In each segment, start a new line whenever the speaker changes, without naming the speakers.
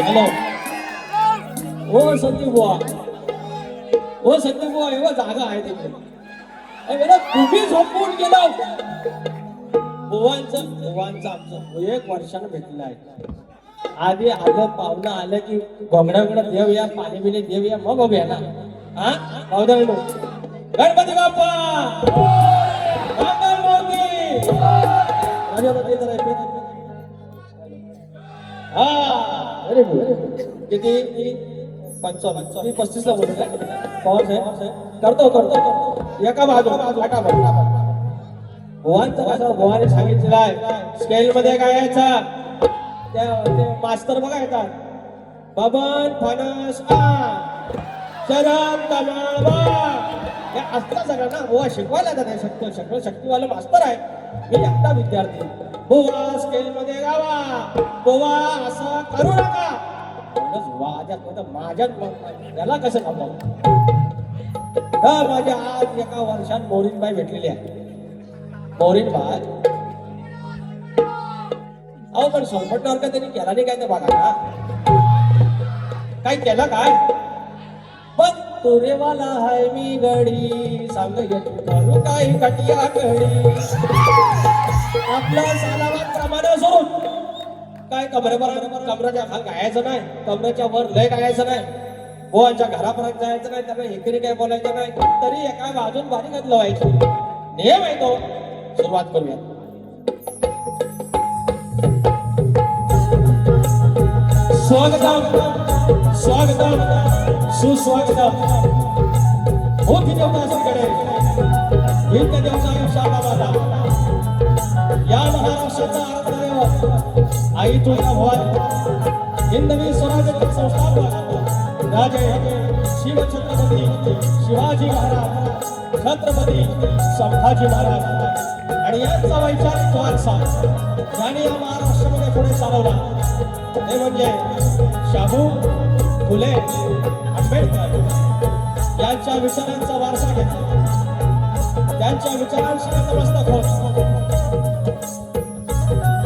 Hello ओ संदीप बुवा, ओ संदीप बुवा, एवढा जागा आहे तिकडे. तुम्ही झोपून गेलो. बुवांचं आमचं 1 वर्षानं भेटलं आहे. आधी आलं पाहुणं आलं की घोंगड्याकडे देव या, पाणी बिणी देव या, मग बघूया ना. हा पाहुणं गणपती बाप्पा हा अरे किती 55 मी 35 ला बोलतो पवन साहेब. करतो एका बाजू भुवांचं कसं भुवाने सांगितलेलं आहे स्केल मध्ये काय यायचा ते मास्तर बघा येतात. बबन फणस चरण कमळ हे असतं सगळं ना. बुवा शिकवायला जात आहे. शक्तीवाला मास्तर आहे. मी एकटा विद्यार्थी. बुवा स्केल मध्ये गावा, बुवा असं करू नका. माझ्यात त्याला कसं थांबव. माझ्या आज एका वर्षात मोरीनबाई भेटलेली आहे. मोरीनबाई अहो पण सोनपटणार का त्यांनी केला नाही काय तर बघा ना. काय केलं काय पण तुरेवाला हाय मी गडी सांग करू काही कटिया गडी. आपला सालावात प्रमाणे सोडून काय कमराच्या खाल गायचं नाही, कमराच्या वर लय गायचं नाही, बुवांच्या घरापर्यंत जायचं नाही, त्यांना एकरी काय बोलायचं नाही. तरी एका बाजून बारीक घातलं व्हायचं नियम आहे तो. सुरुवात करूया. स्वागतम स्वागतम सुस्वागतम. मोठी देवता सगळे हिंद देवता शाबाबाला या महाराष्ट्राचा आराध्य आई तुळजाभवानी हिंदवी स्वराज्याचे संस्थापक राजे शिवछत्रपती शिवाजी महाराज, छत्रपती संभाजी महाराज आणि यांचा वैचारिक वारसा ज्याने या महाराष्ट्रामध्ये पुढे चालवला ते म्हणजे शाहू फुले आंबेडकर यांच्या विचारांचा वारसा घेतला, त्यांच्या विचारांशी नतमस्तक होत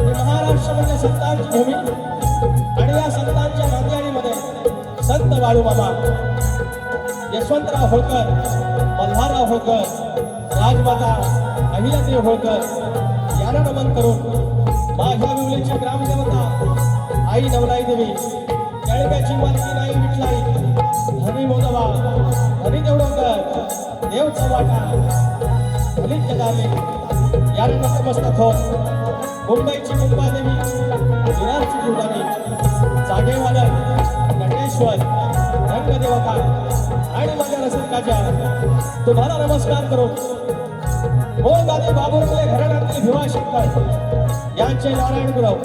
महाराष्ट्र म्हणजे संतांची भूमी आणि या संतांच्या नांदेडीमध्ये संत बाळूमामा, यशवंतराव होळकर, मल्हारराव होळकर, राजमाता अहिल्यादेवी होळकर यांना नमन करून माझ्या विवलेची ग्रामदेवता आई नवलाई देवी, जळगावची मालकी नाही विठलाई, धनी मोदवा, धनी देवडकर, देव चव्हाटा, ललित जगाले यांना नतमस्तक होत मुंबईची मुंबादेवी, विरारची जीवदानी, जागेवादन, नटेश्वर, रंगदेवता आणि माझ्या रसिकाच्या तुम्हाला नमस्कार करून मोळगादी बाबुर्ले घराण्यातले भिवाशंकर यांचे नारायण गुरव,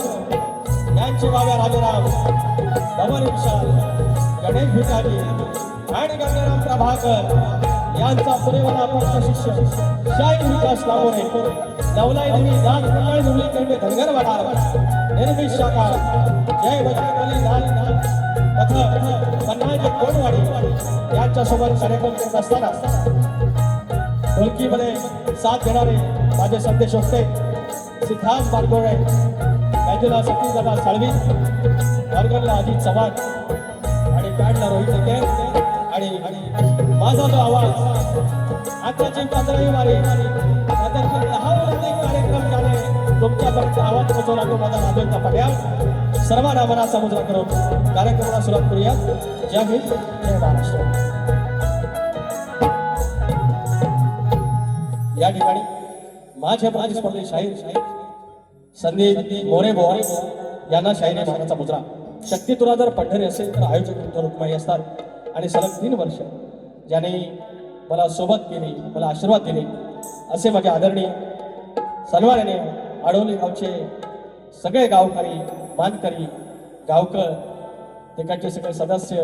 यांचे बाबा राजाराम, भवन विशाल, गणेश भिकाजी आणि गंगाराम प्रभाकर यांचा पुरेवाला पक्ष शिष्य शाहीर विकास लावणे, नवलाई देवी दान प्रमाण जुमली करणे धनगरवाडा, निर्मित शाखा जय बजरंगबली लाल पथ पन्हाळजे कोणवाडी यांच्या सोबत कार्यक्रम करत असताना ढोलकीमध्ये साथ देणारे माझे संदेश होते सिद्धार्थ बारगोळे, बाजूला सतीशदादा साळवी, ऑर्गनला अजित चव्हाण आणि पॅडला रोहित टेके आणि माझा जो आवाज आताची 15वी वारी नंतर 10 कार्यक्रम झाले तुमच्यापर्यंत आवाज पोहोचवला तो माझा राजोचा पड्याल सर्वांना मनाचा मुद्रा करून कार्यक्रमाला सुरुवात करूया. जय हिंद, जय महाराष्ट्र. या ठिकाणी माझे प्रतिस्पर्धी शाहीर संदीप मोरे बोवा यांना शाहिरी मानाचा मुद्रा. शक्ती तुला जर पंढरी असेल तर आयोजक रुक्माई असतात आणि सलग 3 वर्ष ज्याने मला सोबत केली, मला आशीर्वाद दिले असे माझे आदरणीय सन्माननीय आडवली गावचे सगळे गावकरी, मानकरी, गावकर, तिकडचे सगळे सदस्य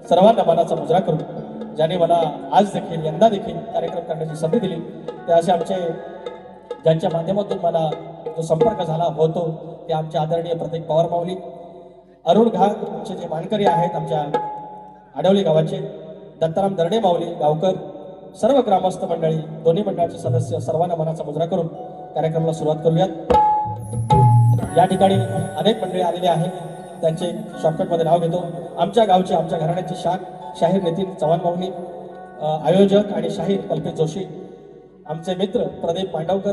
सर्वांना मानाचा मुजरा करून ज्याने मला आज देखील यंदा देखील कार्यक्रम करण्याची संधी दिली ते असे आमचे ज्यांच्या माध्यमातून मला जो संपर्क झाला होतो ते आमचे आदरणीय प्रत्येक पवार माऊली, अरुण घाग आमचे जे मानकरी आहेत आमच्या आडवली गावाचे, दत्ताराम दर्डे माऊली गावकर, सर्व ग्रामस्थ मंडळी, दोन्ही मंडळाचे सदस्य सर्वांना मनाचा मुजरा करून कार्यक्रमाला सुरुवात करूयात. या ठिकाणी अनेक मंडळी आलेले आहेत, त्यांचे शॉर्टकटमध्ये नाव घेतो. आमच्या गावचे, आमच्या घराण्याचे शाहीर नितीन चव्हाण माऊली, आयोजक आणि शाहीर कल्पेश जोशी, आमचे मित्र प्रदीप पांडवकर.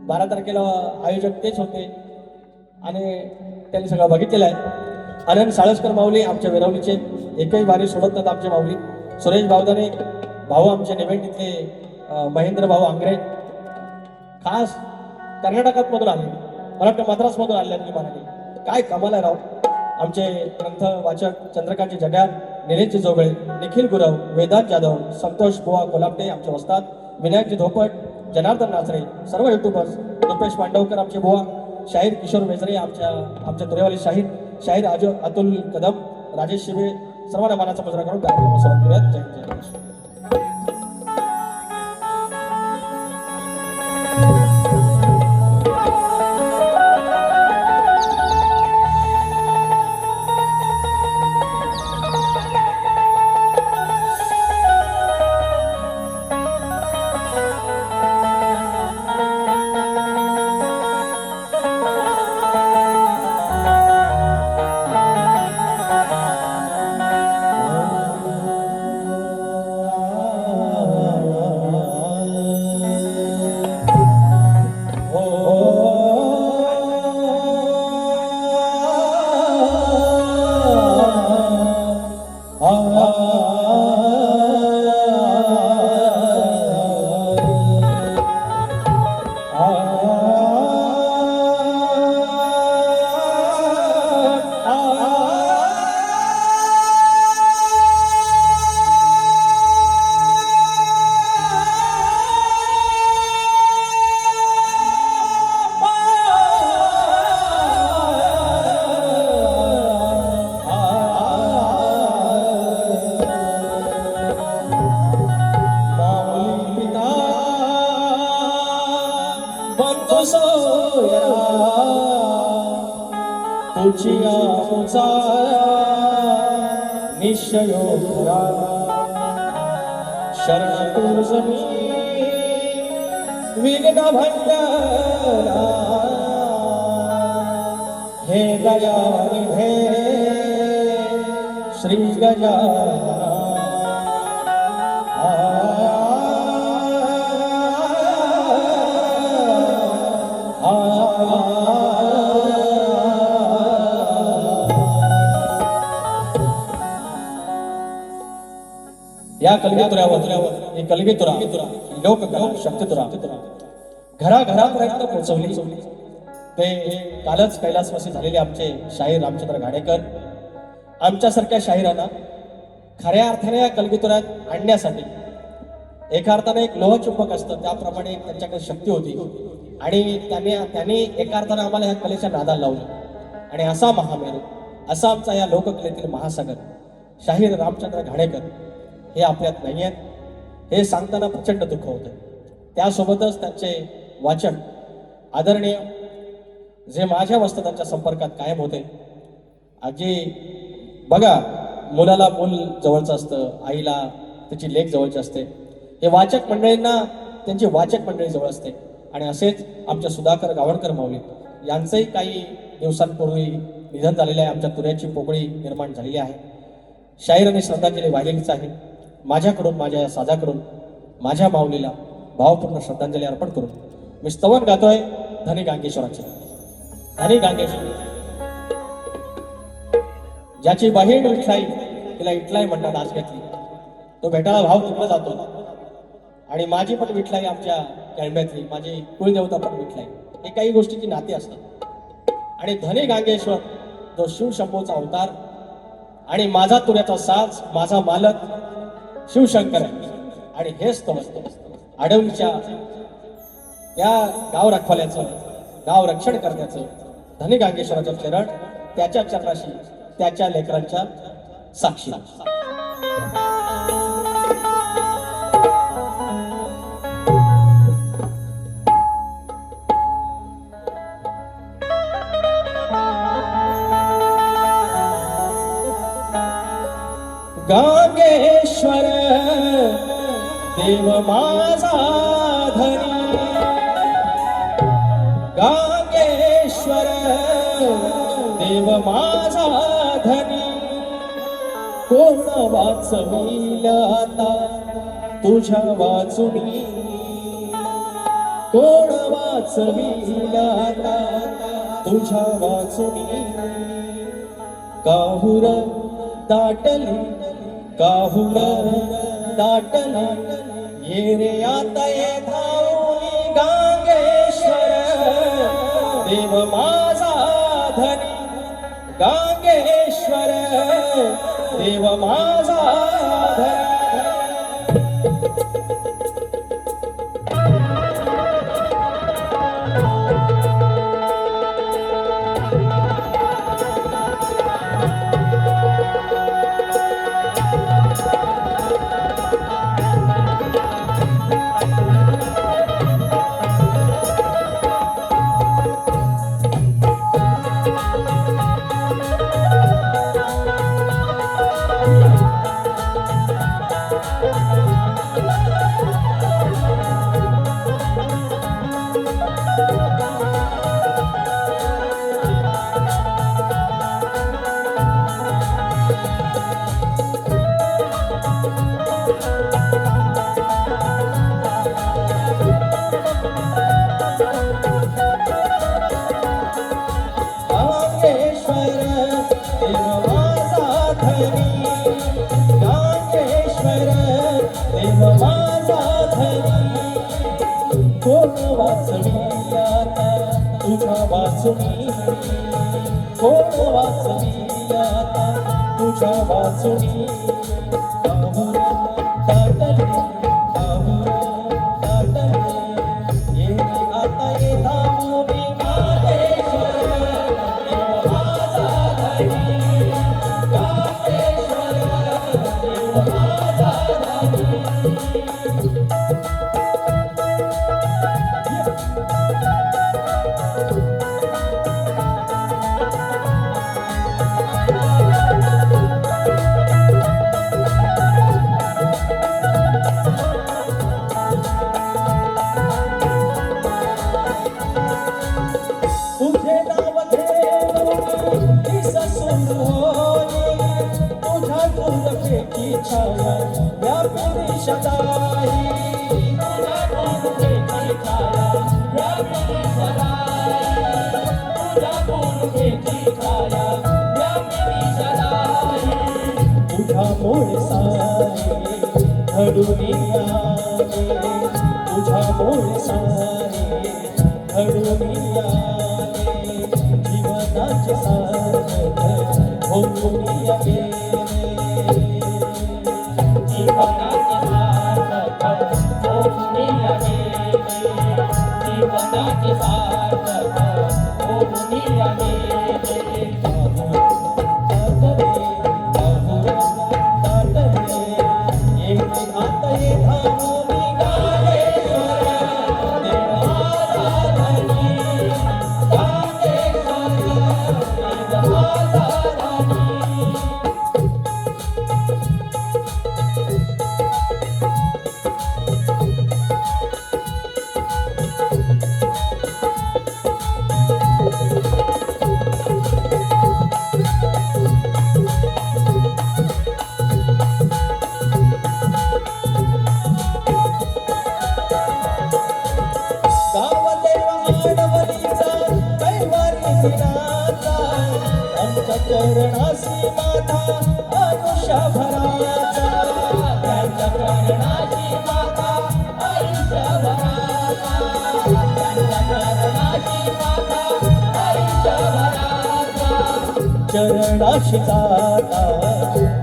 12 तारखेला आयोजक तेच होते आणि त्यांनी सगळं बघितलेलं आहे. आनंद साळसकर माऊली आमच्या वेरवलीचे, एकही वारी सोडत नाहीत आमचे माऊली. सुरेश भावदाने भाऊ आमचे निवेंटीतले, महेंद्र भाऊ आंग्रे खास कर्नाटकात मधून आले, मला वाटतं मद्रासमधून आले विमानाने. काय कमाल आहे राव. आमचे ग्रंथ वाचक चंद्रकांतजी जड्यार, निलेशजी जोगळे, निखिल गुरव, वेदांत जाधव, संतोष बुवा कोल्हापटे आमचे वस्ताद, विनायकजी धोपट, जनार्दन नाचरे, सर्व युट्यूबर्स, रुपेश पांडवकर आमचे बुवा, शाहीर किशोर वेजरे आमच्या तुरेवाली शाहीर अतुल कदम, राजेश शिबे, सर्वांना मानाचा मुजरा करून कार्यक्रम सुरुवात करूयात. जय जय महाराष्ट्र. तुझी आमुचा निश्चयो खरा शरण तुझ मी विघ्न भंडरा हे दयाळु हे श्री गजानना या कलगीतुऱ्यावर ही कलगीतुरा लोककला शक्तितुरा घराघरापर्यंत पोहोचवली. ते कालच कैलासवासी झालेले आमचे शाहीर रामचंद्र घाणेकर आमच्यासारख्या शाहिरांना खऱ्या अर्थाने या कलगीतुऱ्यात आणण्यासाठी एका अर्थाने एक लोहचुंबक असतं त्याप्रमाणे एक त्यांच्याकडे शक्ती होती आणि त्यांनी एका अर्थाने आम्हाला या कलेच्या नादाला लावलं आणि असा महामेरू असा आमचा या लोककलेतील महासागर शाहीर रामचंद्र घाणेकर हे आपल्यात नाही आहेत हे सांगताना प्रचंड दुःख होतं. त्यासोबतच त्यांचे वाचन आदरणीय जे माझ्या वस्तूंच्या संपर्कात कायम होते. आजी बघा मुलाला मूल जवळचं असतं आईला त्याची लेक जवळची असते. हे वाचक मंडळींना त्यांची वाचक मंडळी जवळ असते आणि असेच आमच्या सुधाकर गावणकर माऊली यांचंही काही दिवसांपूर्वी निधन झालेलं आहे. आमच्या तुऱ्याची पोकळी निर्माण झालेली आहे. शाहीरांनी श्रद्धांजली वाहिलेलीच आहे. माझ्याकडून माझ्या या साजाकडून माझ्या माऊलीला भावपूर्ण श्रद्धांजली अर्पण करून मी स्तवन गातोय धनी गांगेश्वराचे. धनी गांगेश्वर ज्याची बहीण विठलाई तिला इटलाई म्हणतात आज घेतली तो भेटायला भाव तिकडे जातो आणि माझी पण विठलाई आमच्या केळंब्यातली माझी कुलदेवता पण विठलाई हे काही गोष्टीची नाती असतात. आणि धनी गांगेश्वर जो शिवशंभूचा अवतार आणि माझा तुऱ्याचा साज माझा मालक शिवशंकर आहे आणि हेच तो आडवलीच्या या गाव रखवाल्याचं गाव रक्षण करण्याचं धनी गांगेश्वराचं चरण त्याच्या चरणाशी त्याच्या लेकरांच्या साक्षी. गांगेश्वर देव माझा धनी गांगेश्वर देव माझा धनी कोण वाचवील आता तुझ्या वाचुनी कोण वाचवील आता तुझ्या वाचुनी काहुर दाटली काहुर दाटली ये रे आता ये धावली गांगेश्वर देव माझा धनी गांगेश्वर देव माझा धनी. कोण वाचवी आता तुझ्या वाचुनी काहुर दाटली काहुर दाटली ये आता ये धावली गांगेश्वर देव माझा धनी गांगेश्वर देव माझा धनी. मुखेची छाया व्यापिली सदाई
तुझ्या गुरुतेची छाया व्यापिली सदाई तुझ्या गुरुतेची छाया व्यापिली सदाई
तुझ्यामुळे सारे घडून आले तुझ्यामुळे सारे घडून आले जीवनाचे सार्थक होऊन गेले
जीवनाचे सार्थक होऊन गेले जीवनाचे सार्थक होऊन गेले
चरणासी माता आयुष्यभराचा
त्यांच्या चरणाची माता आयुष्यभराचा त्यांच्या चरणाची माता आयुष्यभराचा
चरणाशी जाता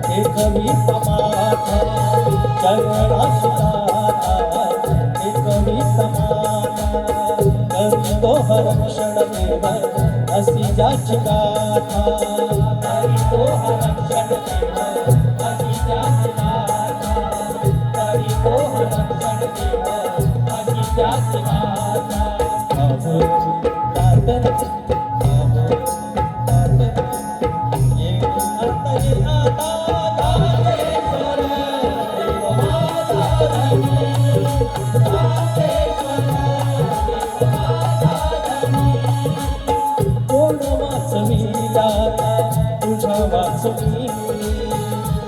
हे कवी माता चरणाशी जाता हे कवी माता कवी तो हरक्षण देव असी ज्याची गाथा
तरी तो हरक्षण देव अशी ज्याची गाथा तरी तो हरक्षण देव अशी ज्याची गाथा
तुझ्या वाचनी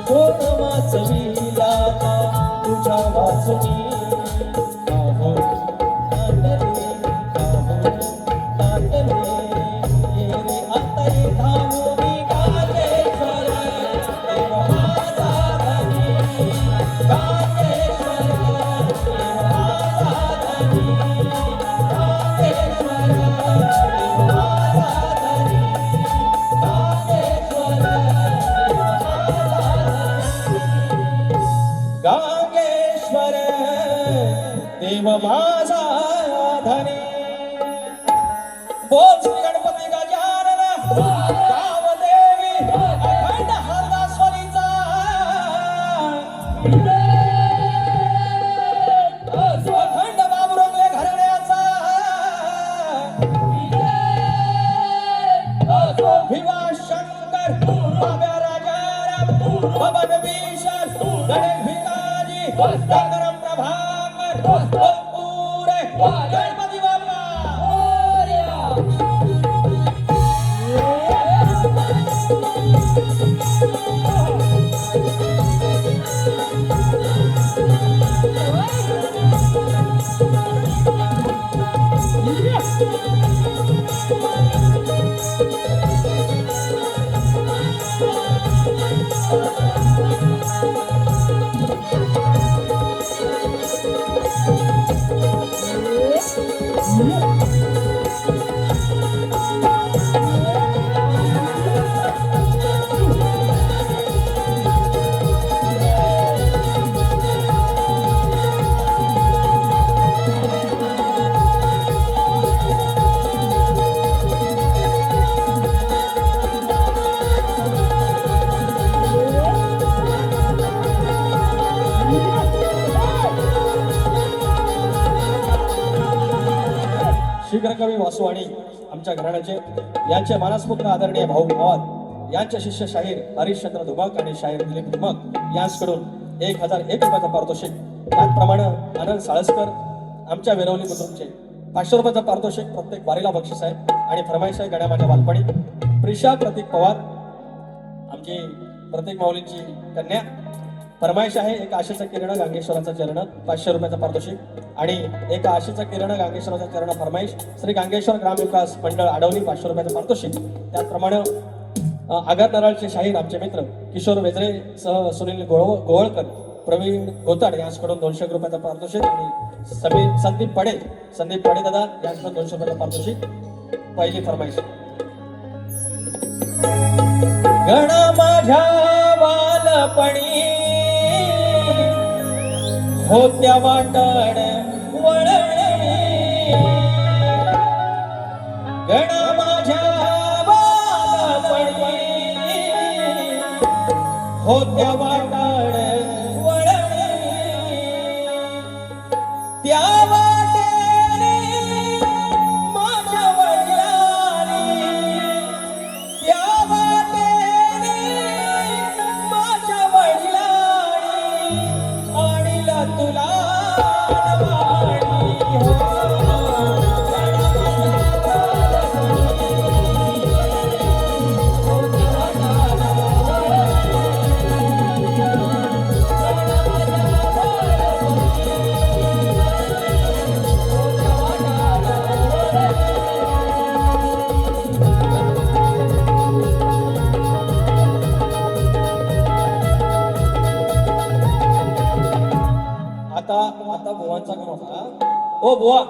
कोण वाचविला तुझ्या वाचनी गांगेश्वर देव माझा धनी बोल श्री गणपती गजानन गावदेवी अखंड हरदास्वरीचा अखंड बाबुरंगले घराण्याचा भिवा शंकर बाब्या राजाराम पवन भीषण गणेश भिकाजी गंगाराम प्रभाकर पुरे गणपती बाप्पा शीघ्रकवी वासुवाणी आमच्या घराण्याचे यांचे मानसपुत्र आदरणीय भाऊ भावात यांचे शिष्य शाहीर हरिश्चंद्र धुमाक आणि शाहीर दिलीप धुमाक यांच्याकडून 1001 रुपयाचं पारितोषिक त्याचप्रमाणे आनंद साळसकर आमच्या वेरवली बुद्रुकचे 500 रुपयाचं पारितोषिक प्रत्येक वारीला बक्षीस आहे आणि फरमाईश आहे गड्या माझ्या बालपणी प्रिशा प्रतीक पवार आमची प्रत्येक माऊलींची कन्या फरमाईश आहे एक आशेचा किरण गांगेश्वराचा चरण 500 रुपयाचा पारितोषिक आणि एक आशेचा किरण गांगेश्वराचा चरण फरमाईश श्री गांगेश्वर ग्रामविकास मंडळ आडवणी 500 रुपयाचं पारितोषिक. त्याचप्रमाणे आगार नराळचे शाहीर आमचे मित्र किशोर वेजरे सह सुनील गोवळकर प्रवीण गोताड यांच्याकडून 200 रुपयाचा पारितोषिक आणि संदीप पडे दादा यांच्याकडून 200 रुपयाचा पारितोषिक. पहिली फरमाईश. गणा माझ्या बालपणी होत्या वाटण वळणी गणा माझ्या बालपणी होत्या वाटण वळणी त्या वाटेने माझ्या वडिलांनी त्या वाटेने माझ्या वडिलांनी आणीला तुला आता बुवांचा काम होता. ओ बुवा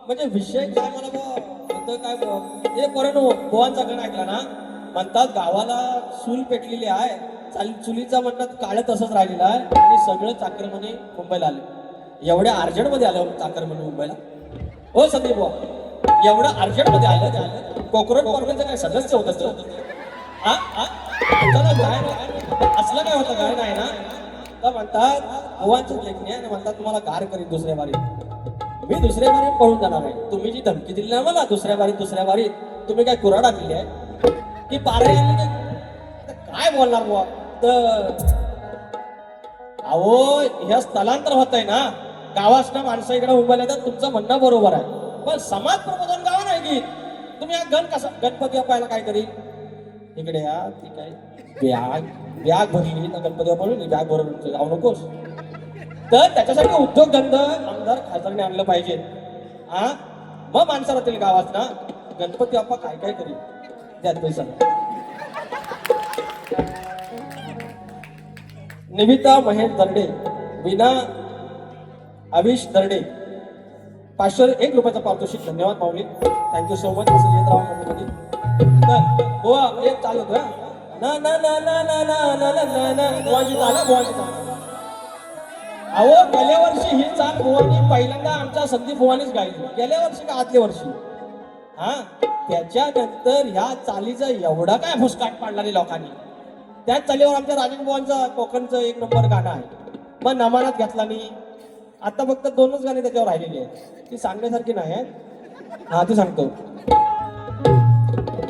म्हणजे विषय काय मला बुवा काय बुवा हे पर्यंत बुवांचा गण ऐकला ना म्हणतात गावाला चूल पेटलेली आहे चुलीचा म्हणतात काळ तसंच राहिलेला आहे आणि सगळं चाकरमाने मुंबईला आले. एवढ्या अर्जंट मध्ये आलं चाकरमाने मुंबईला. हो संदीप बुवा एवढं अर्जंट मध्ये आलं कोकरोच कॉर्पोरेशनचं काय सदस्य होत असतं असलं काय होतं काय नाही ना. तर म्हणतात बुवांची लेखणी आहे म्हणतात तुम्हाला गार करीन दुसऱ्या वारीत. मी दुसऱ्या वारीत पळून जाणार आहे. तुम्ही जी धमकी दिली ना मला दुसऱ्या वारीत तुम्ही काय कुऱ्हाड आणलेली आहे की पारे आणली काय बोलणार बुवा. तर अहो ह्या स्थलांतर होत आहे ना गावासना माणसं इकडे मुंबईला येतात. तुमचं म्हणणं बरोबर आहे पण समाज प्रबोधन गाव नाही की तुम्ही हा गणपती बाप्पाला काय करी इकडे या ती काय बॅग भरली तर गणपती बाप्पा बॅग भरून जाऊ नकोस. तर त्याच्यासाठी उद्योगधंद आमदार खासदारांनी आणलं पाहिजे. हा मग माणसं राहतील गावात ना. गणपती बाप्पा काय काय करी द्यात पैसा. निविता महेश दर्डे विना अविश दर्डे 501 रुपयाचा पारितोषिक. धन्यवाद माऊली थँक्यू सो मच. असं येत राहा मध्ये तर बुवा एक चालू होतं ना ना ना ना ना ना ना ना ना बुवाजी चालू. अहो गेल्या वर्षी ही चाल बुवानी पहिल्यांदा आमच्या संदीप बुवानीच गायली. गेल्या वर्षी का आदल्या वर्षी. हा त्याच्यानंतर ह्या चालीचा एवढा काय फुसकाट पाडला नाही लोकांनी. त्याच चालीवर आमच्या राजन बुवांचं कोकणचं 1 नंबर गाणं आहे. मग नमानात घेतला नाही. आता फक्त 2च गाणी त्याच्यावर राहिलेली आहेत. ती सांगण्यासारखी नाही आहे. हा ती सांगतो.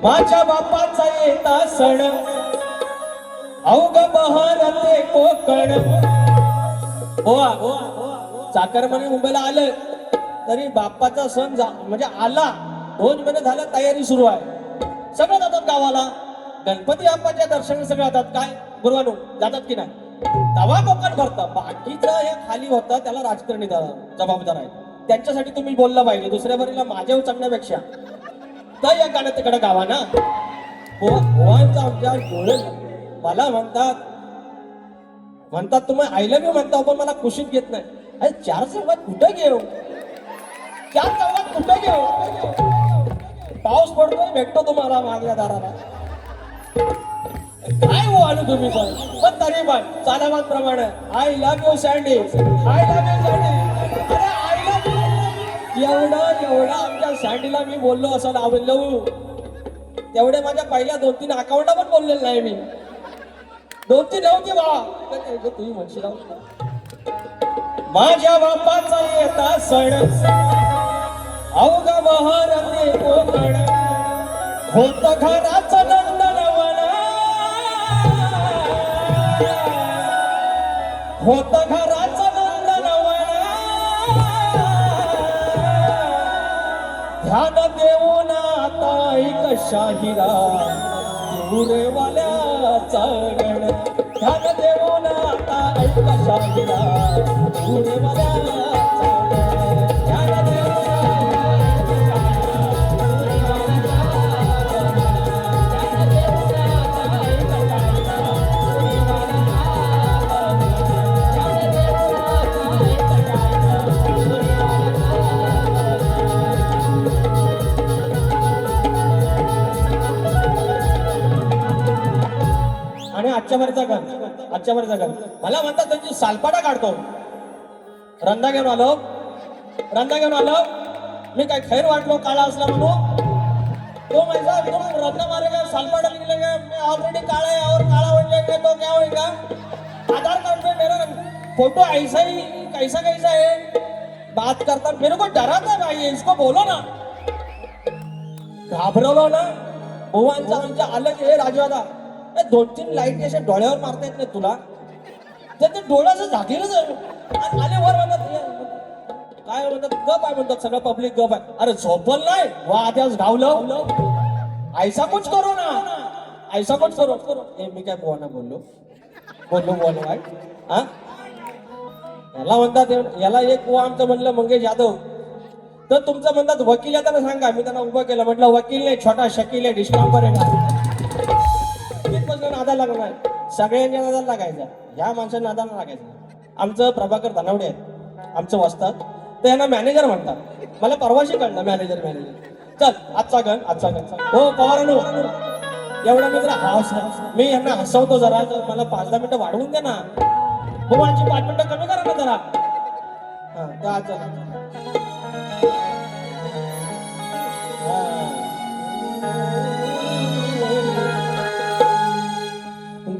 माझ्या बापाचा येता सण अवघ बहर ते कोकण. चाकरमाने मुंबईला आलं तरी बाप्पाचा सण म्हणजे आला 2 महिने झालं तयारी सुरू आहे. सगळं जातात गावाला गणपती बाप्पाच्या दर्शन सगळं जातात. काय गुरुवानो जातात की नाही. तवा कोकण भरतं बाकीचं हे खाली होतं त्याला राजकारणी जबाबदार आहे. त्यांच्यासाठी तुम्ही बोललं पाहिजे. दुसऱ्या बरीला माझ्या उचलण्यापेक्षा तर या गाण्यात तिकडे गावा ना. भुवांचा आमच्या डोळे मला म्हणतात तुम्ही आय लव्ह यू म्हणता पण मला कुशीत घेत नाही. अरे 4 चौघात कुठं घेऊ 4 चौघात कुठं घेऊ. पाऊस पडतोय भेटतो तुम्हाला मागल्या दाराला. काय हो आलो तुम्ही पण तरी पण चालावाद प्रमाणे I love you sandy I love you sandy. अरे आय लव्ह यू एवढं आमच्या सँडीला मी बोललो असं आवडलं तेवढे माझ्या पहिल्या 2-3 अकाउंटला पण बोललेलं नाही मी. 2-3 नव्हती बा तुम्ही म्हणशील माझ्या बापाचा येता सण अवघ बहर ते कोकण होत घराचं नंदनवन होत घराचं नंदनवन ध्यान देऊन आता एक शाहिरा पुरेवाल्याचा गण ध्यान देऊन कशा गेला पुढे मला आणि आजच्या वरचा गाण मला म्हणतात त्यांची सालपाटा काढतो. रंदा घेऊन आलो मी काय खैर वाटलो काळा असला म्हणून तो माझा रत्न मारेगा सालपाटा निकलेगा मैं ऑलरेडी काळा है और काळा हो जाएगा तो क्या होएगा. आधार कार्ड पे मेरा फोटो ऐसा ही कैसा है. बात करता मेरे को डराता है भाई इसको बोलो ना. घाबरवलो ना भुवांचा म्हणजे आलं की हे राजवादा 2-3 लाईट अशा डोळ्यावर मारता येत नाही तुला तर ते डोळ्याचं झाकेलच आले वर म्हणतात काय म्हणतात गप आहे म्हणतात सगळं पब्लिक गप आहे. अरे झोपल नाही वा आद्याच घावलं ऐसा कुछ करो हे मी काय बोलना बोललो काय हा याला म्हणतात याला एक आमचं म्हणलं मंगेश यादव तर तुमचं म्हणतात वकील आहे त्यांना सांगा. मी त्यांना उभं केलं म्हटलं वकील नाही छोटा शकील आहे डिस्काउंट करेगा. नादाला लागणार सगळ्यांच्या नादाला लागायचं ह्या माणसांना नादाला लागायचं. आमचं प्रभाकर धनावडे आहेत आमचं वस्तात तर यांना मॅनेजर म्हणतात. मला परवाशी कळलं मॅनेजर चल आजचा गण हो पवारांनो एवढा मी जरा मी यांना हसवतो जरा मला 5-10 मिनिटं वाढवून दे ना. हो माझी 5 मिनिटं कमी करा ना जरा.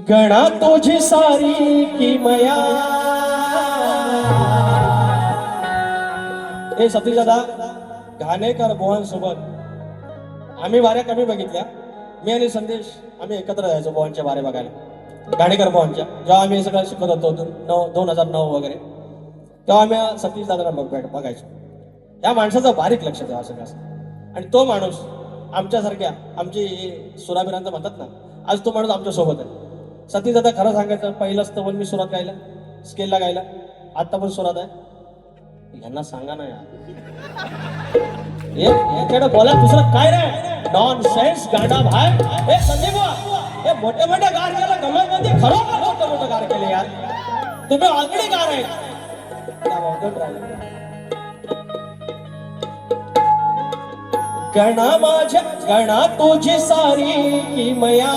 गणा तुझी सारी किमया हे सतीश दादा घाणेकर भुवन सोबत आम्ही वाऱ्या कमी बघितल्या. मी आणि संदेश आम्ही एकत्र जायचो भुवनच्या वाऱ्या बघायला घाणेकर भुवनच्या. जेव्हा आम्ही सगळं शिकत होतो 2009 वगैरे तेव्हा आम्ही सतीश दादाला बघायचो. या माणसाचं बारीक लक्ष द्यावं सगळं. आणि तो माणूस आमच्यासारख्या आमची सुराबिरांचं म्हणतात ना आज तो माणूस आमच्या सोबत आहे. सतीश दादा खरं सांगायचं पहिलंच तर मी सुरात गायला स्केलला गायला आता पण सुरात आहे. यांना सांगा ना याच्याकडे बोला दुसरं काय रे नॉन सेन्स गाडा भाई. हे संदीप हे मोठे गार केला गमत मध्ये खरोखर मोठं गार केले यार. तुम्ही ऑलरेडी गार आहे. गणा माझ्या गणा तुझी सारी किमया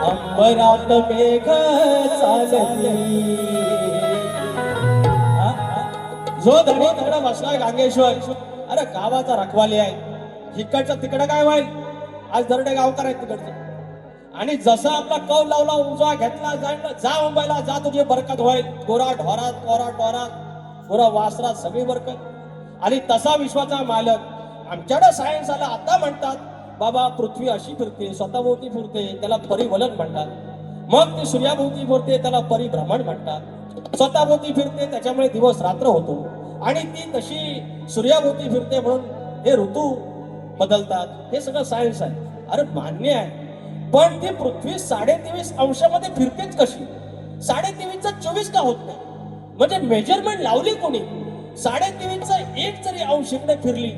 अंबरात मेघ चालली. जो धडी तिकडे बसलाय गांगेश्वर अरे गावाचा रखवाली आहे. इकडचं तिकडं काय व्हायल आज दरडे गावकर आहेत तिकडचं. आणि जसं आपला कौल लावला उजवा घेतला जा मुंबईला जा तुझी बरकत होईल. गोरा ढोरात कोरा टोरात गोरा वासरात सगळी बरकत. आणि तसा विश्वाचा मालक आमच्याकडे सायन्स आला आता म्हणतात बाबा पृथ्वी अशी फिरते स्वतःभोवती फिरते त्याला परिवलन म्हणतात. मग ती सूर्याभोवती फिरते त्याला परिभ्रमण म्हणतात. स्वतःभोवती फिरते त्याच्यामुळे दिवस रात्र होतो. आणि ती तशी सूर्याभोवती फिरते म्हणून हे ऋतू बदलतात. हे सगळं सायन्स आहे. अरे मान्य आहे पण ती पृथ्वी 23.5 अंशामध्ये फिरतेच कशी. 23.5चा 24 का होत नाही. म्हणजे मेजरमेंट लावली कोणी. 23.5चा 1 जरी अंश इकडे फिरली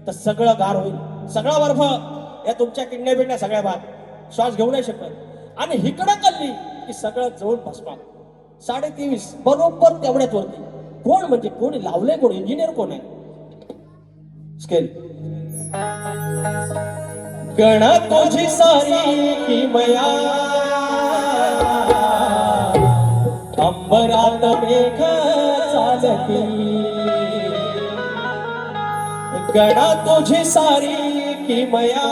तर सगळं गार होईल. सगळा बर्फ या तुमच्या किडण्या बिडण्या सगळ्या बाद श्वास घेऊ नाही शकत. आणि हिकडं कल्ली की सगळं जवळ भस्मात. 23.5 बरोबर तेवढ्यात वरती. कोण म्हणजे कोणी लावलंय कोण इंजिनियर कोण आहे. स्केल गणा तुझी सारी किमया अंबरात मेघ चालती. गणा तुझी सारी किमया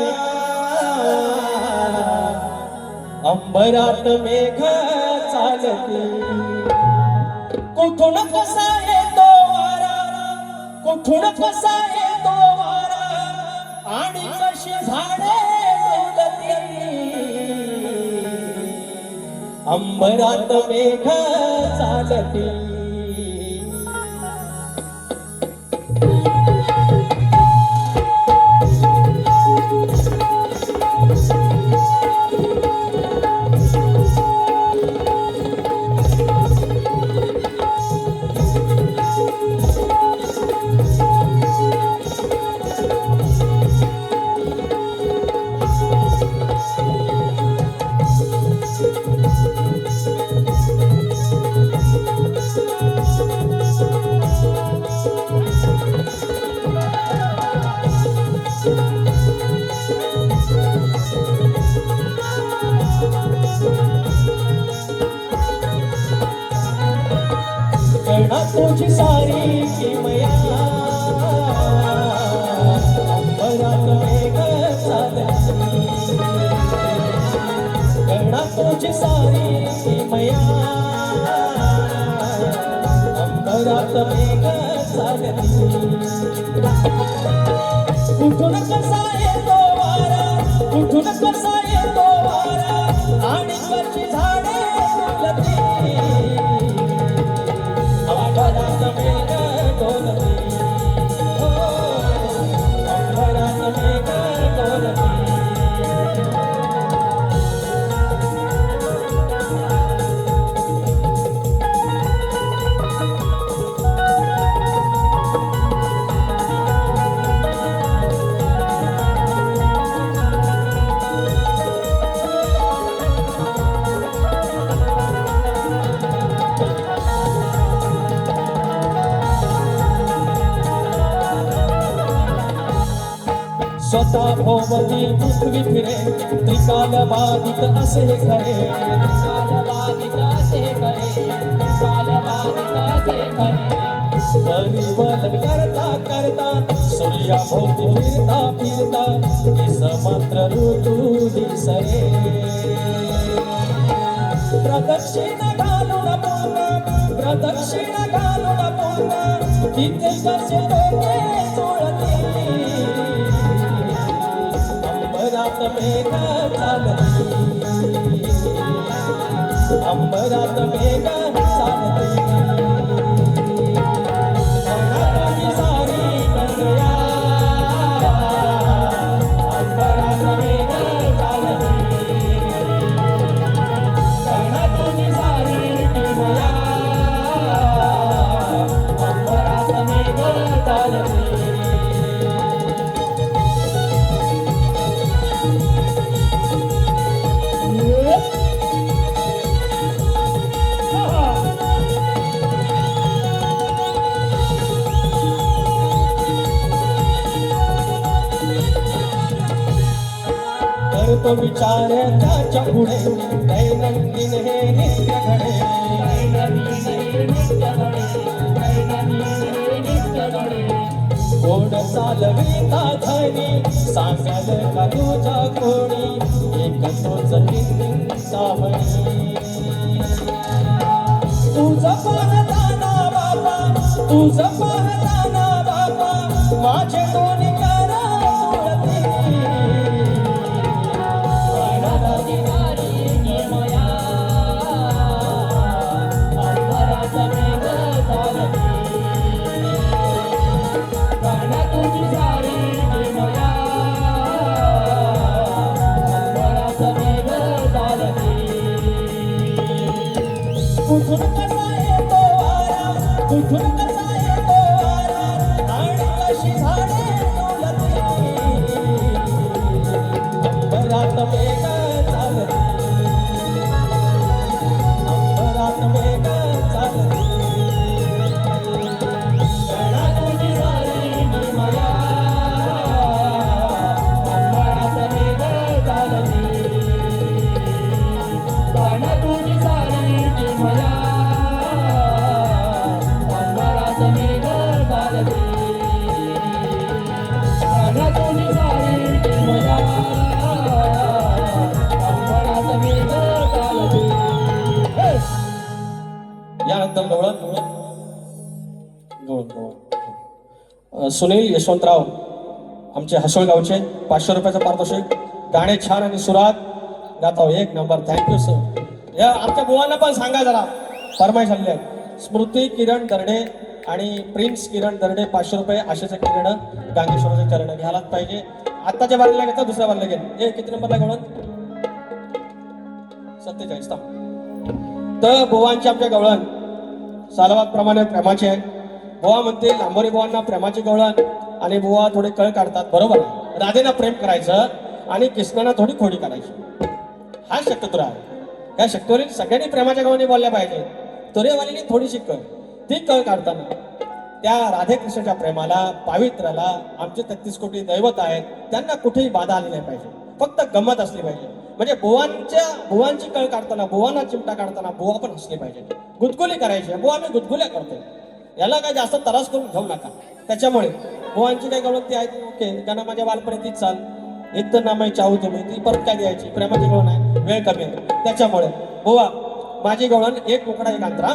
अंबरात मेघ चालती. कुठून कसा येतो वारा कुठून कसा येतो वारा आणि कशी झाडे डोलती. अंबरात मेघ चालती. तुझी सारी किमया अंबरात मेघ चालली गणा तुझी सारी किमया अंबरात मेघ चालली कुठून कसा येतो वारा कुठून कसा येतो वारा आणि कशी झाडे फुलती अंबरात मेघ डोलती हो अंबरात मेघ डोलती स्वतः भोवती पृथ्वी फिरे त्रिकाल बाधित असे खरे
त्रिकाल बाधित असे खरे त्रिकाल बाधित असे खरे
परिवर्तन करता करता सूर्याभोवती फिरता फिरता दिस मात्र ऋतू दिसरे प्रदक्षिण घालून पूर्ण तिथे कसे डोके चोळते अंबरात मेघ चालती अंबरात मेघ चालती अंबराची सारी कन्या अंबरात मेघ चालती गणाची सारी किमया अंबरात मेघ चालती करतो विचार त्याच्या पुढे दैनंदिन हे नित्य घडे गोड चालविता धनी सांगाल का तुझ्या कोणी एक तोच सावणी तुझं पाहताना बाबा माझे दोन्ही करा कुठून कसा येतो वारा कुठून कसा येतो वारा आणि कशी झाडे फुलती अंबरात मेघ चालती अंबरात मेघ चालती गणाची सारी किमया अंबरात मेघ चालती गणाची सारी किमया अंबरात मेघ चालती गणाची सारी किमया अंबरात मेघ चालती यानंतर सुनील यशवंतराव आमचे हसोळगावचे 500 रुपयाचं पारितोषिक गाणे छान आणि सुरात गातो एक नंबर थँक्यू सर या आमच्या बुवांना पण सांगा जरा फरमाईश आलेली आहे स्मृती किरण दर्डे आणि प्रिन्स किरण दर्डे 500 रुपये आशेचं किरण गांगेश्वराचं चरण घ्यायलाच पाहिजे आत्ताच्या बारीला घेता दुसऱ्या बारीला घेईल ए किती नंबरला गवळण 47 तर बुवांची आमच्या गवळण सालावाद प्रमाणे प्रेमाचे आहे बुवा म्हणते लांबोरी बुवांना प्रेमाची गवळण आणि बुवा थोडे कळ काढतात बरोबर राधेना प्रेम करायचं आणि कृष्णाला थोडी खोडी करायची हा शक्यतो आहे या शक्यतोवर सगळ्यांनी प्रेमाच्या गवळणी बोलल्या पाहिजे तुरेवालीने थोडीशी कळ ती कळ काढताना त्या राधेकृष्णाच्या प्रेमाला पावित्र्याला आमचे 33 कोटी दैवत आहेत त्यांना कुठेही बाधा आली नाही पाहिजे फक्त गंमत असली पाहिजे म्हणजे बुवांची कळ काढताना बुवांना चिमटा काढताना बुवा पण हसली पाहिजे गुदगुली करायची बुवा आम्ही गुदगुल्या करतोय याला काय जास्त त्रास करून घेऊ नका. त्याच्यामुळे बुवांची काही गवळण ती आहे ओके, त्यांना माझ्या बालपणीत चाल एक तर नामाई चाहू तुम्ही ती परत काय द्यायची, प्रेमाची गवळण आहे, वेळ कमी आहे. त्याच्यामुळे बुवा माझी गवळण एक उकडा एक अंतरा.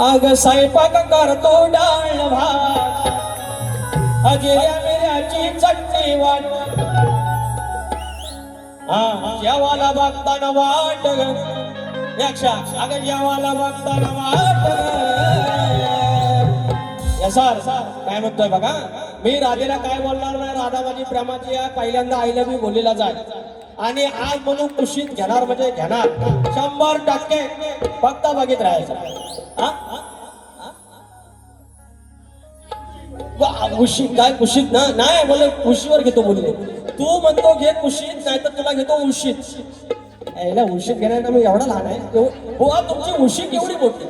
आग स्वयंपाक करतो डाळ भात, अजिऱ्या मिऱ्याची चटणी वाट, हा जेवाला बघताना वाट यक्षा, अग जेवाला बघताना वाट सर काय म्हणतोय बघा, मी राधेला काय बोलणार नाही, राधा माझी प्रेमाची आहे, पहिल्यांदा आईला मी बोललेला जाय आणि आज म्हणून कुशीत घेणार म्हणजे घेणार 100%. फक्त बघित राहायचं. कुशीत काय कुशीत ना नाही बोल, कुशीवर घेतो बोलले तू म्हणतो घे कुशीत, नाही तर तुला घेतो उशीत. याला उशीत घेण्याला मी एवढा लहान आहे बुवा, तुमची उशीत एवढी मोठी,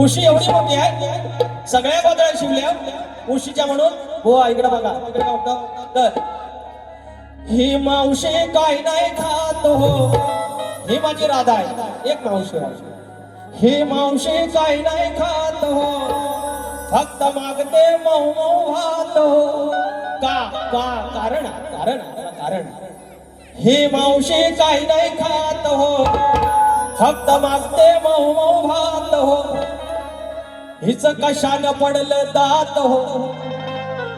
उशी एवढी मोठी आहे, सगळ्या गोंधळ्या शिवल्या उशीच्या म्हणून. बुवा इकडे बघा, इकडे काय होतं तर ही मावशी काय नाही खात हो, ही माझी राधा आहे एक मावशी आहे. ही मावशी काय नाही खात हो, फक्त मागते मऊ मऊ भात हो. का का कारण कारण कारण ही मावशी काही नाही खात हो, फक्त मागते मऊ मऊ भात हो. हिच कशानं पडलं दात हो,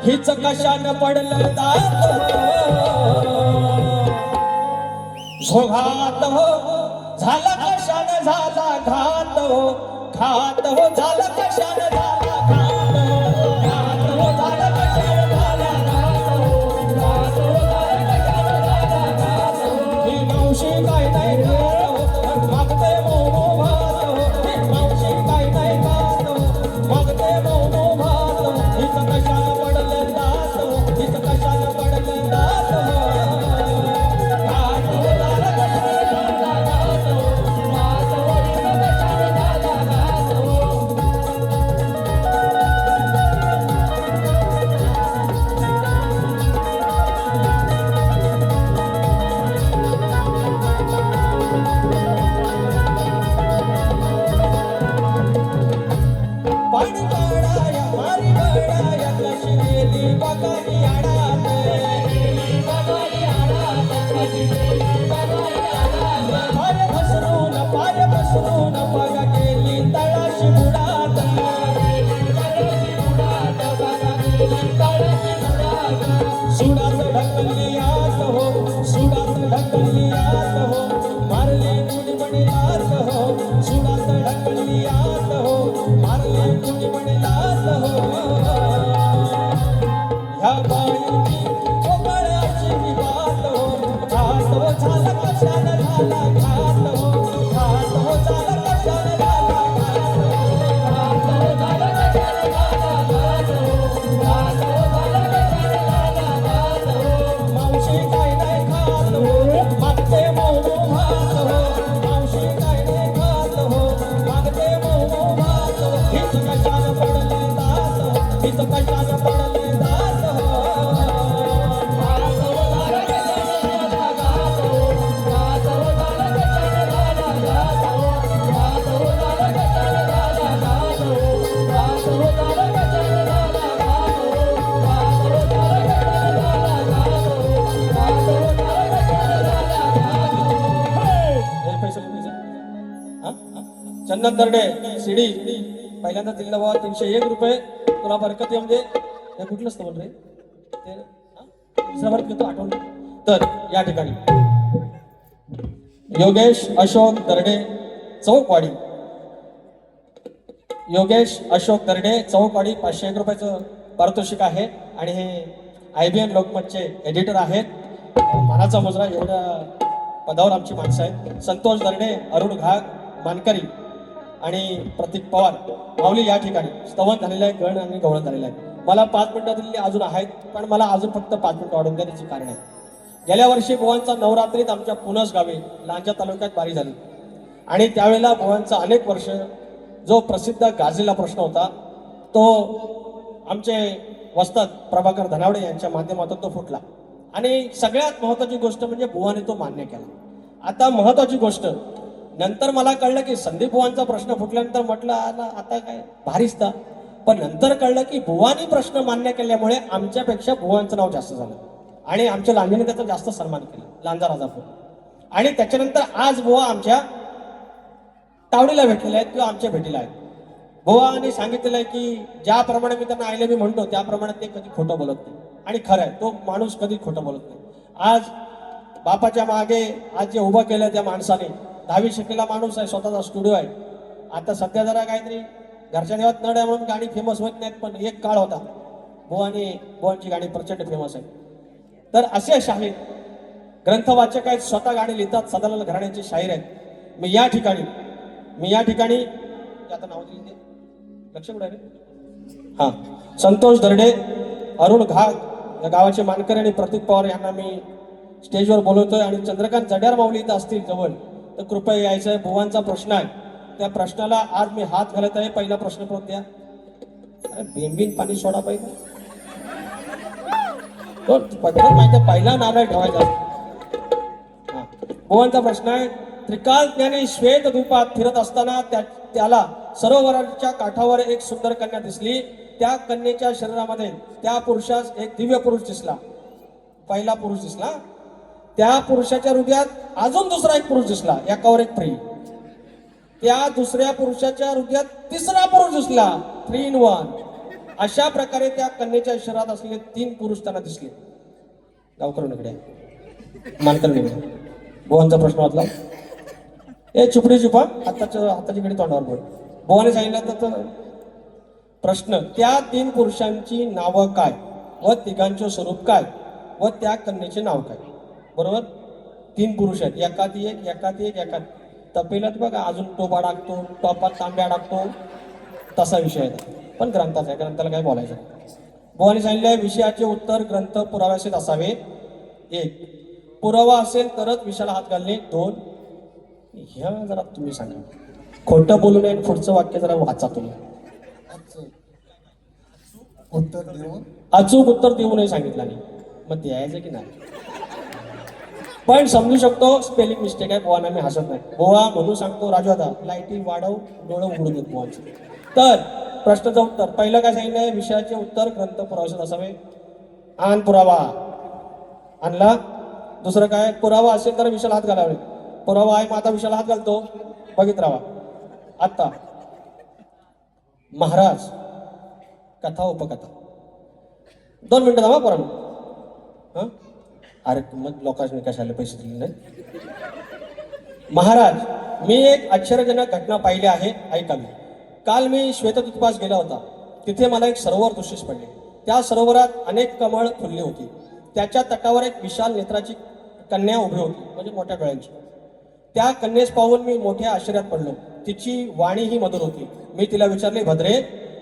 हिच कशानं पडलं दात हो. झोघात हो झाला कशानं झाला घात हो, घात हो झाला कशानं झाला घात हो, घात हो झाला कशानं झाला घात हो, घात हो झाला कशानं झाला घात हो. ही मावशी काय नाही खात हो, मागते मऊ मऊ भात हो. ही मावशी काय नाही खात हो, मागते मऊ मऊ भात हो. हिच कशानं पडलं दात हो, हिच कशानं पडलं दात हो. घात हो झाला कशानं झाला घात हो, घात हो हिच कशानं झाला घात हो. पाणकाळाया मारी गळाया कशी गेली बघाई आडात, पाय घसरून बघा गेली तळाशी बुडात. सुडात ढकलली आत हो, सुडात ढकलली आत हो, मारली कुणीपणी लात हो. सुडात ढकलली आत हो, मारली कुणीपणी लात हो. ह्या बाईची कोकणाची मी बात हो, घात हो झाला कशानं झाला घात हो, घात हो झाला कशानं झाला घात हो, घात हो झाला कशानं झाला घात हो, घात हो झाला कशानं झाला घात हो. मावशी काय नाही खात हो, मागते मऊ मऊ भात हो. मावशी काय नाही खात हो, मागते मऊ मऊ भात हो. हिच कशानं पडलं दात हो, हिच कशानं पडलं दात हो. घात हो झाला कशानं झाला घात हो, घात हो झाला कशानं झाला घात हो, घात हो झाला कशानं झाला घात हो, घात हो झाला कशानं झाला घात हो, घात हो झाला कशानं झाला घात हो, घात हो झाला कशानं झाला घात हो. हे पैसे कोणाचे? हा? हा? चंदन दर्डे शिडी पहिल्यांदा दिलेला बाबा 301 रुपये, तुला बरकत येऊन दे. हे कुठलं असतं बोल रे ते, हा? दुसरा बरकत घेतो आठवण. तर या ठिकाणी योगेश अशोक दर्डे चौकवाडी, योगेश अशोक दर्डे चौकवाडी 501 रुपयाचं पारितोषिक आहे. आणि हे IBN लोकमतचे एडिटर आहेत. मानाचा मुजरा एवढ्या पदावर आमची माणसं आहेत. संतोष दर्डे, अरुण घाग मानकरी आणि प्रतीक पवार माऊली या ठिकाणी स्तवन झालेलं आहे, गण आणि गवळण झालेलं आहे. मला 5 मिनिटं दिलेली अजून आहेत, पण मला अजून फक्त 5 मिनिटं वाढून द्या, त्याची कारण आहे. गेल्या वर्षी बुवांचा नवरात्रीत आमच्या पुनस गावी लांजा तालुक्यात बारी झाली आणि त्यावेळेला बुवांचा अनेक वर्ष जो प्रसिद्ध गाजलेला प्रश्न होता तो आमचे वस्ताद प्रभाकर धनावडे यांच्या माध्यमातून तो फुटला. आणि सगळ्यात महत्वाची गोष्ट म्हणजे बुवाने तो मान्य केला. आता महत्वाची गोष्ट नंतर मला कळलं की संदीप बुवांचा प्रश्न फुटल्यानंतर म्हटलं आता काय भारीच तर. पण नंतर कळलं की बुवानी प्रश्न मान्य केल्यामुळे आमच्यापेक्षा बुवांचं नाव जास्त झालं आणि आमच्या लांजेने त्याचा जास्त सन्मान केला, लांजा राजापूर. आणि त्याच्यानंतर आज बुवा आमच्या तावडीला भेटलेले आहेत किंवा आमच्या भेटीला आहेत. बुवाने सांगितलेलं आहे की ज्याप्रमाणे मी त्यांना आईले मी म्हणतो त्याप्रमाणे ते कधी खोटं बोलत नाही. आणि खरं आहे, तो माणूस कधी खोटं बोलत नाही. आज बापाच्या मागे आज जे उभं केलं त्या माणसाने, 10वी शिकलेला माणूस आहे, स्वतःचा स्टुडिओ आहे. आता सध्या जरा काहीतरी घरच्या देवात नड आहे म्हणून गाणी फेमस होत नाहीत, पण एक काळ होता बुवांची गाणी प्रचंड फेमस आहे. तर असे शाहीर ग्रंथवाचक आहेत, स्वतः गाणी लिहितात, सदालाल घराण्याचे शाहीर आहेत. मी या ठिकाणी आता नाव दिले ते लक्ष कुठे आहे? हा, संतोष दर्डे, अरुण घाग या गावाचे मानकरी आणि प्रतीक पवार यांना मी स्टेजवर बोलवतोय. आणि चंद्रकांत जड्यार माऊली इथं असतील जवळ तर कृपया यायचं आहे. बुवांचा प्रश्न आहे, त्या प्रश्नाला आज मी हात घालत आहे. पहिला प्रश्न कोण द्या? अरे बेंबीन पाणी सोडा पहिला, तो पद्धत माहिती, पहिला नारळ ठेवायचा. हा, बुवांचा प्रश्न आहे, त्रिकाल ज्ञानी श्वेत द्वीपात फिरत असताना त्याला सरोवराच्या काठावर एक सुंदर कन्या दिसली. त्या कन्येच्या शरीरामध्ये त्या पुरुषास एक दिव्य पुरुष दिसला. पहिला पुरुष दिसला, त्या पुरुषाच्या हृदयात अजून दुसरा एक पुरुष दिसला, एकावर एक प्रेम. त्या दुसऱ्या पुरुषाच्या हृदयात तिसरा पुरुष दिसला, 3 in 1. अशा प्रकारे त्या कन्येच्या शरीरात असलेले 3 पुरुष त्यांना दिसले. गावकऱ्यांकडे मानकऱ्यांकडे बुवांचा प्रश्न वाचला. ए चुपडी चुपा, हाताची कडे तोंडावर बोल. बुवाने सांगितलं तर प्रश्न, त्या 3 पुरुषांची नावं काय व तिघांचे स्वरूप काय व त्या कन्येचे नाव काय? बरोबर, 3 पुरुष आहेत, एकाती एक. तपेलात बघा अजून टोपा टाकतो, टोपात तांब्या टाकतो, तसा विषय आहे. पण ग्रंथाचा आहे, ग्रंथाला काय बोलायचं. बुवाने सांगितलं विषयाचे उत्तर ग्रंथ पुराव्याचे असावे. 1, पुरावा असेल तरच विषयाला हात घालणे. 2, ह्या जरा तुम्ही सांगा, खोटं बोलू नये. पुढचं वाक्य जरा वाचा तुम्ही. अचूक उत्तर देऊ नये सांगितलं नाही, मग द्यायचं की नाही. पण समजू शकतो स्पेलिंग मिस्टेक आहे. बुवांना मी हसत नाही. बुवा म्हणून सांगतो, राजू आता लाईटी वाढव, डोळं उघडून देत बुवांचे. तर प्रश्नाचं उत्तर पहिलं काय सांगितलंय, विषयाचे उत्तर ग्रंथ पुराव्याचे असावे. आण पुरावा आणला. दुसरं काय, पुरावा असेल तर विषयाला हात घालावे. पुरावा आहे, मग आता विषयाला हात घालतो, बघित राहा. आता महाराज कथा उपकथा 2 मिनिटं थांबा पोरांनो. हा, अरे मग लोकांनी कशाला पैसे दिले नाही. महाराज, मी एक आश्चर्यजनक घटना पाहिली आहे, ऐकावी. काल मी श्वेतद्वीपास गेला होता. तिथे मला एक सरोवर दृश्यस पडले. त्या सरोवरात अनेक कमळ फुलली होती. त्याच्या तटावर एक विशाल नेत्राची कन्या उभी होती, म्हणजे मोठ्या डोळ्यांची. त्या कन्येस पाहून मी मोठ्या आश्चर्यात पडलो. तिची वाणी ही मधुर होती. मी तिला विचारले, भद्रे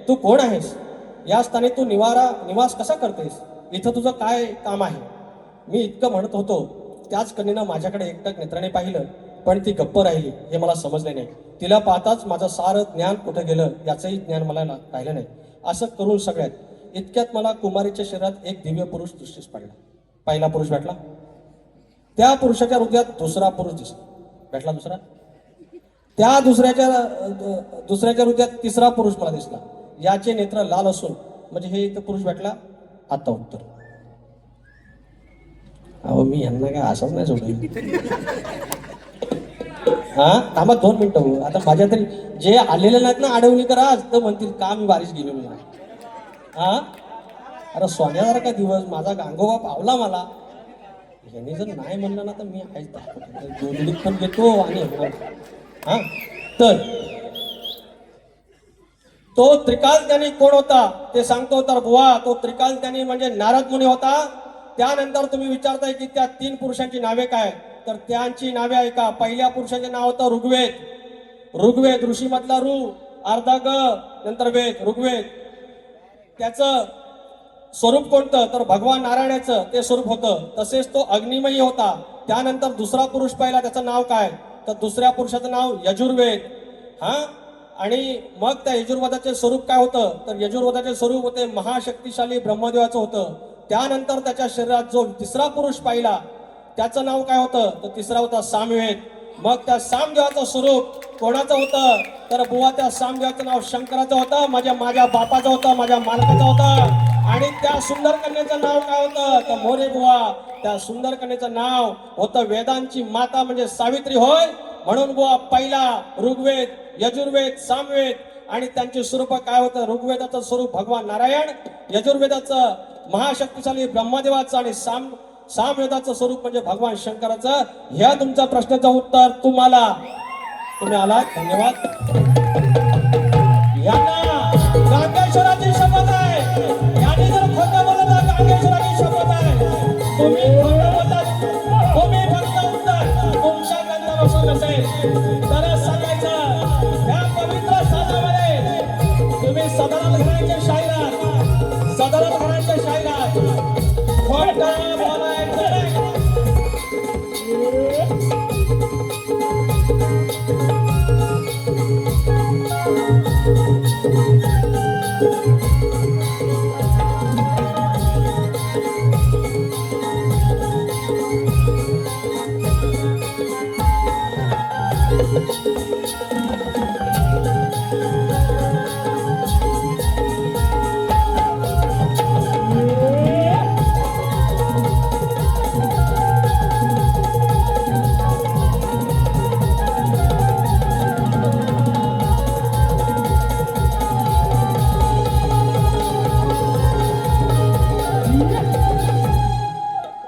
तू कोण आहेस? या स्थानी तू निवास कसा करतेस? इथं तुझं काय काम आहे? मी इतकं म्हणत होतो, त्याच कन्येनं माझ्याकडे एकटक नेत्राने पाहिलं, पण ती गप्प राहिली. हे मला समजले नाही. तिला पाहताच माझं सारं ज्ञान कुठं गेलं याचंही ज्ञान मला राहिलं नाही. असं करून सगळ्यात इतक्यात मला कुमारीच्या शरीरात एक दिव्य पुरुष दृष्टीस पडला. पहिला पुरुष भेटला, त्या पुरुषाच्या हृदयात दुसरा पुरुष दिसला. भेटला दुसरा, त्या दुसऱ्याच्या हृदयात तिसरा पुरुष मला दिसला. याचे नेत्र लाल असून, म्हणजे हे इथं पुरुष भेटला. आता उत्तर. अहो मी यांना काय असंच नाही सोडलं. हा थांबा 2 मिनिटं हो. आता माझ्या तरी जे आलेले नाहीत ना अडवणी करा आज, तर म्हणतील का मी बारीश गेलो नाही. हा, अरे सोन्यासारखा दिवस माझा गांगोबा पावला मला. ह्यांनी जर नाही म्हणलं ना तर मी आहेच पण घेतो. आणि हा, तर तो त्रिकाल ज्ञानी कोण होता ते सांगतो. तर बुवा, तो त्रिकाल ज्ञानी म्हणजे नारद मुनी होता. त्यानंतर तुम्ही विचारताय की त्या 3 पुरुषांची नावे काय, तर त्यांची नावे ऐका. पहिल्या पुरुषाचे नाव होतं ऋग्वेद. ऋग्वेद ऋषी मधला ऋ, अर्धा ग, नंतर वेद, ऋग्वेद. त्याचं स्वरूप कोणतं, तर भगवान नारायणाचं ते स्वरूप होतं. तसेच तो अग्निमयी होता. त्यानंतर दुसरा पुरुष पाहिला, त्याचं नाव काय, तर दुसऱ्या पुरुषाचं नाव यजुर्वेद. हा, आणि मग त्या यजुर्वेदाचे स्वरूप काय होतं, तर यजुर्वेदाचे स्वरूप होते महाशक्तिशाली ब्रह्मदेवाचं होतं. त्यानंतर त्याच्या शरीरात जो तिसरा पुरुष पाहिला त्याचं नाव काय होतं, तर तिसरा होता सामवेद. मग त्या सामदेवाचं स्वरूप कोणाचं होतं तर बुवा त्या सामदेवाचं नाव शंकराचं होतं, माझ्या बापाचं होतं, माझ्या मालकाचं होतं. आणि त्या सुंदर कन्याचं नाव काय होतं तर मोरे बुवा. त्या सुंदर कन्याचं नाव होतं वेदांची माता म्हणजे सावित्री होय. म्हणून बुवा पहिला ऋग्वेद, यजुर्वेद, सामवेद आणि त्यांचे स्वरूप काय होतं. ऋग्वेदाचं स्वरूप भगवान नारायण, यजुर्वेदाचं महाशक्तिशाली ब्रह्मदेवाचं आणि सामवेदाचं स्वरूप म्हणजे भगवान शंकराचं. ह्या तुमच्या प्रश्नाचं उत्तर तुम्ही आलात. धन्यवाद. यांना गांगेश्वराची शपथ आहे. यांनी जर खोटं बोलत तर गांगेश्वराची शपथ आहे. तुम्ही खोटं बोलतात, तुम्ही फक्त उत्तर तुमच्या ग्रंथानुसार नसेल तरच सांगायचं. या पवित्र साजामध्ये तुम्ही सदानंद घराण्याचे शाहिरात, सदानंद घराण्याचे शाहिरात खोटं बोलायचं नाही.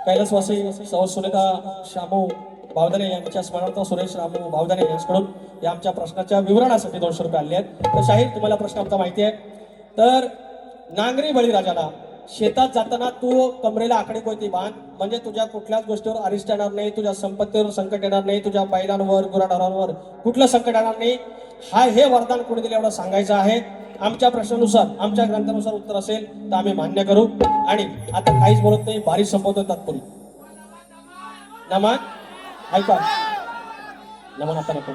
कैलासवासी सौ सुनेता शामू भावदाने यांच्या स्मरणार्थ सुरेश रामू भावदाने यांच्याकडून या आमच्या प्रश्नाच्या विवरणासाठी 200 रुपये आले आहेत. तर शाहीर तुम्हाला प्रश्न आमचा माहिती आहे. तर नांगरी बळीराजाला शेतात जाताना तू कमरेला आकडे कोयती बांध म्हणजे तुझ्या कुठल्याच गोष्टीवर अरिष्ट येणार नाही, तुझ्या संपत्तीवर संकट येणार नाही, तुझ्या बैलांवर गुराढोरांवर कुठलं संकट येणार नाही. हे वरदान कोणी दिलं एवढं सांगायचं आहे. आमच्या प्रश्नानुसार आमच्या ग्रंथानुसार उत्तर असेल तर आम्ही मान्य करू. आणि आता काहीच बोलत नाही, भारी संपवतो तात्पुरी नमन ऐका. नमन आता नको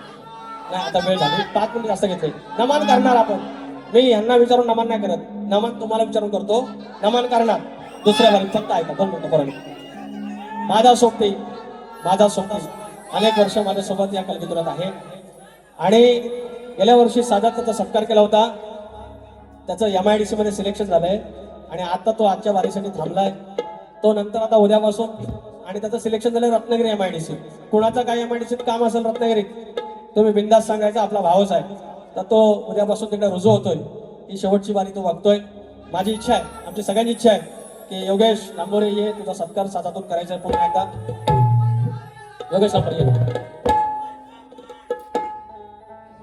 नाही, आता वेळ झाली. 5 मिनिट जास्त घेतले. नमन करणार आपण. मी यांना विचारून नमन नाही करत, नमन तुम्हाला विचारून करतो. नमन करणार दुसऱ्या बारी. फक्त ऐका 2 मिनिटं बरोबर. माझा सोबती अनेक वर्ष माझ्यासोबत या कलगीतुरात आहे आणि गेल्या वर्षी साधा त्याचा सत्कार केला होता. त्याचं MIDC मध्ये सिलेक्शन झालंय आणि आता तो आजच्या वारीसाठी थांबलाय. तो नंतर आता उद्यापासून आणि त्याचं सिलेक्शन झालंय रत्नागिरी MIDC. कुणाचं काय MIDC काम असेल रत्नागिरीत तुम्ही बिंदास सांगायचा, आपला भावच आहे. तर तो उद्यापासून तिकडे रुजू होतोय. ही शेवटची वारी तो बघतोय. माझी इच्छा आहे, आमची सगळ्यांची इच्छा आहे की योगेश लांबोरे ये, तुझा सत्कार साधातून करायचा आहे पुन्हा एकदा. योगेश लांबोरे ये.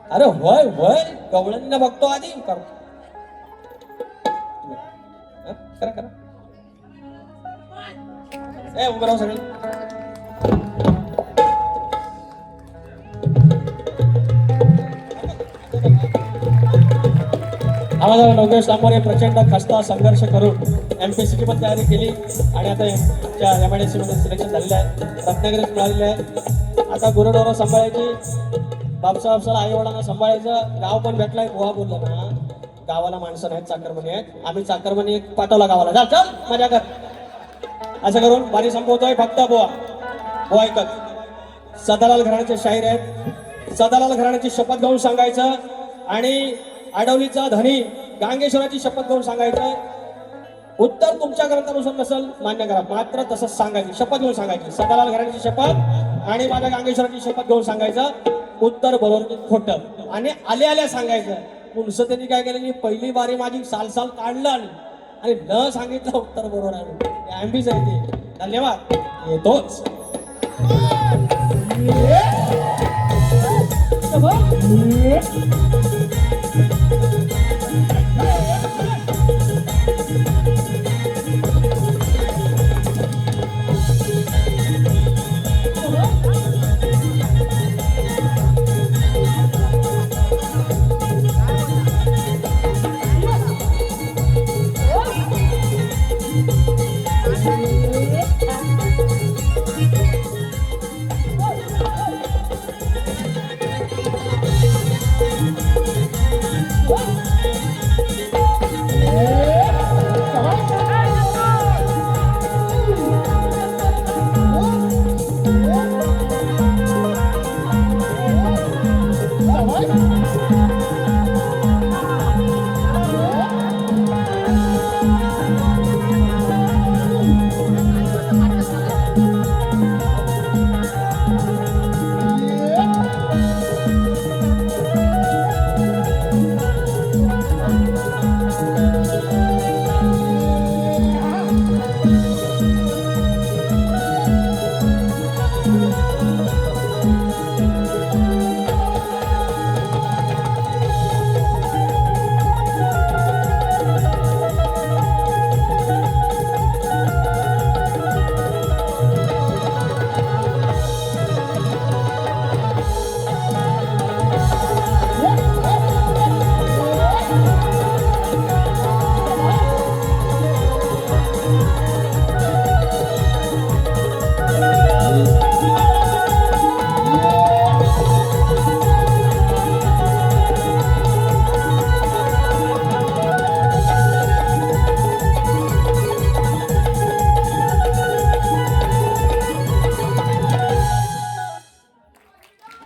अरे होय होय गवळणीला बघतो आधी कर. करा करा. ए उभं राहू सगळे. आम्हाला योगेश लांबोरे प्रचंड खस्ता संघर्ष करून MPSC पण तयारी केली आणि आता आमच्या MIDC मध्ये सिलेक्शन झालेलं आहे. रत्नागिरीत मिळालेलं आहे. आता गुरुडोरं सांभाळायची, बापसाला आई वडिलांना सांभाळायचं. गाव पण भेटलाय. बुवा बोलला ना गावाला माणसं नाहीत, चाकरमणी आहेत. आम्ही चाकरमणी एक पाठवला गावाला, जा चल मजा कर. असं करून बारी संपवतोय. फक्त बुवा ऐकत. सदालाल घराण्याचे शाहीर आहेत. सदालाल घराण्याची शपथ घेऊन सांगायचं आणि आडवलीचा धनी गांगेश्वराची शपथ घेऊन सांगायचं. उत्तर तुमच्या ग्रंथानुसार नसेल मान्य करा, मात्र तसंच सांगायची. शपथ घेऊन सांगायची. सदालाल घराण्याची शपथ आणि माझ्या गांगेश्वराची शपथ घेऊन सांगायचं. उत्तर बरोबर की खोटं आणि आल्या सांगायचं. पुढचं त्यांनी काय केलं, पहिली बारी माझी साल काढलं आणि न सांगितलं उत्तर बरोबर आहे. एमबीच आहे ते. धन्यवाद. येतोच.